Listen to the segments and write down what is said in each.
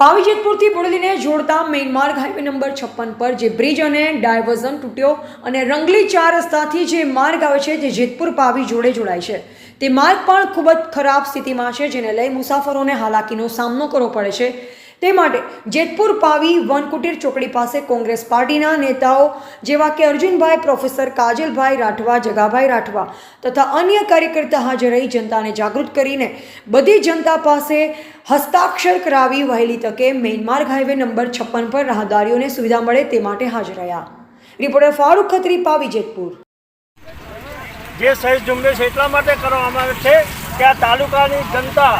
પાવી જેતપુરથી બોડેલીને જોડતા મેઇન માર્ગ highway number 56 પર જે બ્રિજ અને ડાયવર્ઝન તૂટ્યો અને રંગલી 4 રસ્તાથી જે માર્ગ આવે છે તે જેતપુર પાવી જોડે જોડાય છે તે માર્ગ પણ ખૂબ જ ખરાબ સ્થિતિમાં છે, જેને લઈ મુસાફરોને હાલાકીનો સામનો કરવો પડે છે। તે માટે જેતપુર પાવી વનકુટીર ચોકડી પાસે કોંગ્રેસ પાર્ટીના નેતાઓ જેવા કે અર્જુનભાઈ, પ્રોફેસર કાજલભાઈ રાઠવા, જગાભાઈ રાઠવા તથા અન્ય કાર્યકર્તા હાજર રહી જનતાને જાગૃત કરીને બધી જનતા પાસે હસ્તાક્ષર કરાવી વહેલી તકે મેઇન માર્ગ હાઈવે નંબર 56 પર રાહદારીઓને સુવિધા મળે તે માટે હાજર રહ્યા। રિપોર્ટર ફારૂક ખત્રી, પાવી, જેતપુર। જે સહી ઝુંબેશ એટલા માટે કરવામાં આવે છે કે આ તાલુકાની જનતા,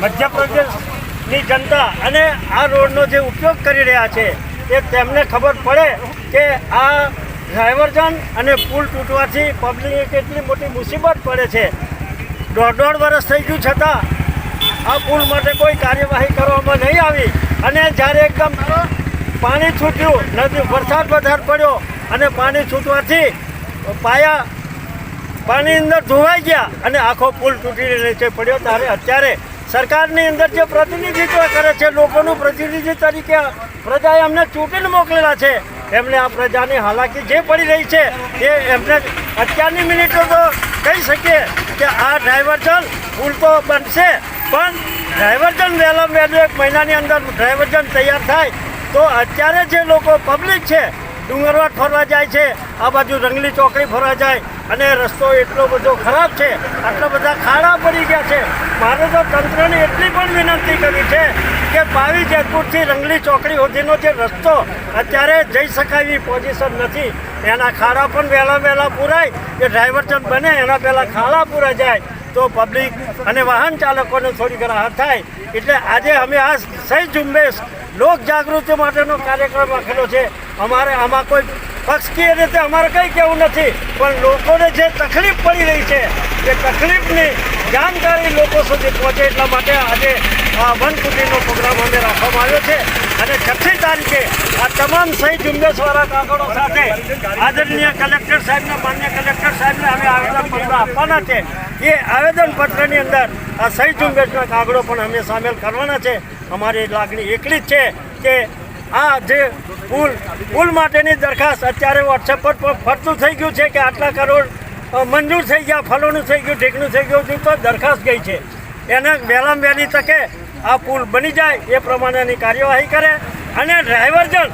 મધ્યપ્રદેશની જનતા અને આ રોડનો જે ઉપયોગ કરી રહ્યા છે એ તેમને ખબર પડે કે આ ડાયવર્ઝન અને પુલ તૂટવાથી પબ્લિકને કેટલી મોટી મુસીબત પડે છે। દોઢ વર્ષ થઈ ગયું છતાં આ પુલ માટે કોઈ કાર્યવાહી કરવામાં નહીં આવી અને જ્યારે એકદમ પાણી છૂટ્યું, નદી વરસાદ વધારે પડ્યો અને પાણી છૂટવાથી પાણી અંદર ધોવાઈ ગયા અને આખો પુલ તૂટીને નીચે પડ્યો। ત્યારે અત્યારે સરકારની અંદર જે પ્રતિનિધિત્વ કરે છે, લોકોનું પ્રતિનિધિ તરીકે પ્રજાએ અમને ચૂંટીને મોકલેલા છે, એમને આ પ્રજાની હાલાકી જે પડી રહી છે એ એમને અત્યારની મિનિટો તો કહી શકીએ કે આ ડાયવર્ઝન પુલ તો બનશે, પણ ડાયવર્ઝન વહેલામાં વહેલું 1 મહિનાની અંદર ડાયવર્ઝન તૈયાર થાય તો અત્યારે જે લોકો પબ્લિક છે ડુંગરવાડ ફરવા જાય છે, આ બાજુ રંગલી ચોકડી ફરવા જાય અને રસ્તો એટલો બધો ખરાબ છે, આટલા બધા ખાડા પડી ગયા છે। મારે તો તંત્રને એટલી પણ વિનંતી કરવી છે કે પાવી જેતપુરથી રંગલી ચોકડી સુધીનો જે રસ્તો અત્યારે જઈ શકાય એવી પોઝિશન નથી, એના ખાડા પણ વહેલા પૂરાય, એ ડાયવર્ઝન બને એના પહેલાં ખાડા પૂરા જાય તો પબ્લિક અને વાહન ચાલકોને થોડી રાહત થાય। એટલે આજે અમે આ સહી ઝુંબેશ લોક જાગૃતિ માટેનો કાર્યક્રમ રાખેલો છે। અમારે આમાં કોઈ પક્ષકીય રીતે અમારે કંઈ કહેવું નથી, પણ લોકોને જે તકલીફ પડી રહી છે એ તકલીફની જાણકારી લોકો સુધી પહોંચે એટલા માટે આજે આ વનકુટીરનો પ્રોગ્રામ અમે રાખવામાં આવ્યો છે અને 6મી તારીખે આ તમામ સહી ઝુંબેશવાળા કાગળો સાથે આદરણીય કલેક્ટર સાહેબને, માન્ય કલેક્ટર સાહેબને અમે આવેદનપત્ર આપવાના છે। એ આવેદનપત્રની અંદર આ સહી ઝુંબેશના કાગળો પણ અમે સામેલ કરવાના છે। અમારી લાગણી એકલી જ છે કે આ જે પુલ માટેની દરખાસ્ત અત્યારે વોટ્સએપ પર ફરતું થઈ ગયું છે કે આટલા કરોડ મંજૂર થઈ ગયા, ફલોનું થઈ ગયું, ઢીકનું થઈ ગયું, તો દરખાસ્ત ગઈ છે, એને વહેલામાં વહેલી તકે આ પુલ બની જાય એ પ્રમાણેની કાર્યવાહી કરે અને ડાયવર્ઝન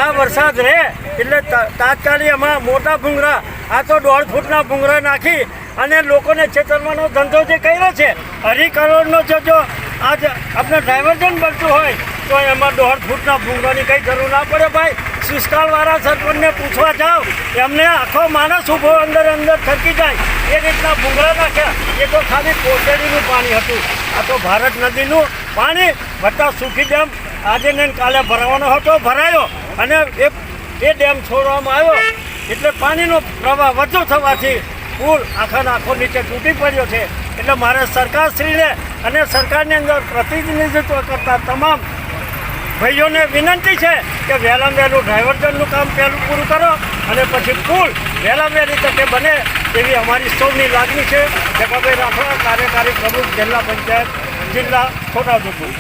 આ વરસાદ રહે એટલે તાત્કાલિક એમાં મોટા ભૂંગરા, આ તો 1.5 ફૂટના ભૂંગરા નાખી અને લોકોને છેતરવાનો ધંધો જે કર્યો છે, 2.5 કરોડનો જો આજ આપણે ડાયવર્ઝન બનતું હોય તો એમાં 1.5 ફૂટના ભૂંગરાની કંઈ જરૂર ના પડે ભાઈ। શિષ્કાળવાળા સરપંચને પૂછવા જાઓ, એમને આખો માણસ ઊભો અંદર થરકી જાય એ રીતના ભૂંગરા નાખ્યા। એ તો ખાલી કોટેડીનું પાણી હતું, આ તો ભારત નદીનું પાણી વત્તા સુખી ડેમ આજે ને કાલે ભરાવાનો હતો, ભરાયો અને એ ડેમ છોડવામાં આવ્યો એટલે પાણીનો પ્રવાહ વધુ થવાથી પુલ આખો નીચે તૂટી પડ્યો છે। એટલે મારે સરકારશ્રીને અને સરકારની અંદર પ્રતિનિધિત્વ કરતા તમામ ભાઈઓને વિનંતી છે કે વહેલામાં વહેલું ડાયવર્ઝનનું કામ પહેલું પૂરું કરો અને પછી પુલ વહેલામાં વહેલી તકે બને એવી અમારી સૌની લાગણી છે। જગાભાઈ રાઠવા, કાર્યકારી પ્રમુખ, જિલ્લા પંચાયત, જિલ્લા છોટાઉદેપુર।